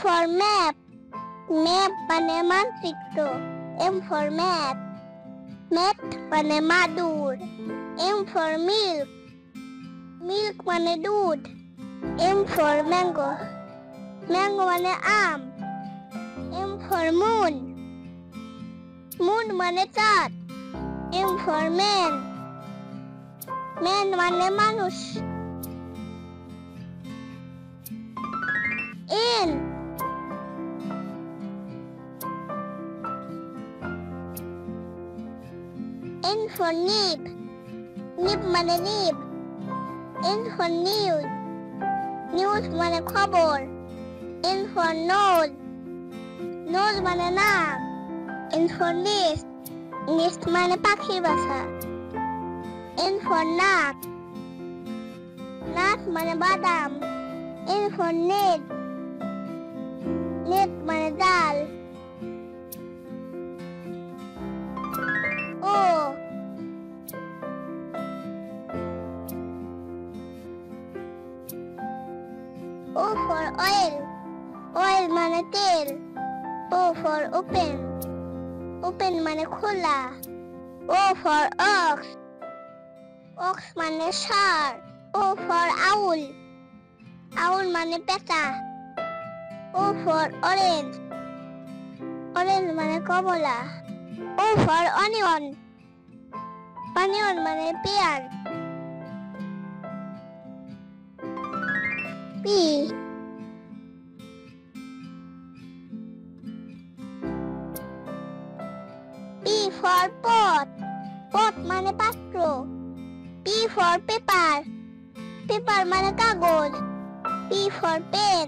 for map. Map মানে মানচিত্র। M for math. Math মানে মাদুর। M for milk. Milk মানে দুধ। M for mango. Mango মানে আম। M for moon. Moon মানে চাঁদ। M for man. Man মানে মানুষ। N. N for nib. Nib মানে নিব। N for news. News মানে খবর। N for nose. Nose মানে নাক। N for nest. Nest মানে পাখির বাসা। N for nut. Nut মানে বাদাম। N for net. Net মানে জাল। O. O for oil. Oil মানে তেল। O for open. Open মানে খোলা। O for ox. Ox মানে ষাঁড়। O for owl. Owl মানে পেঁচা। O for orange. Orange মানে কমলা। O for onion. Onion মানে পেঁয়াজ। P. P for pot. Pot মানে পাত্র। P for paper. Paper মানে কাগজ। P for pen.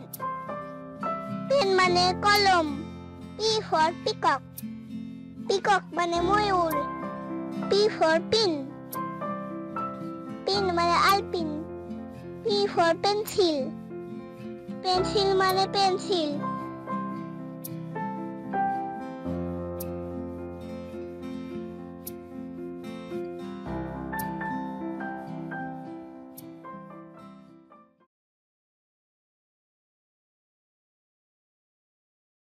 Pen মানে কলম। P for peacock. Peacock মানে ময়ূর। P for pin. Pin মানে আলপিন। P for pencil. Pencil মানে পেন্সিল।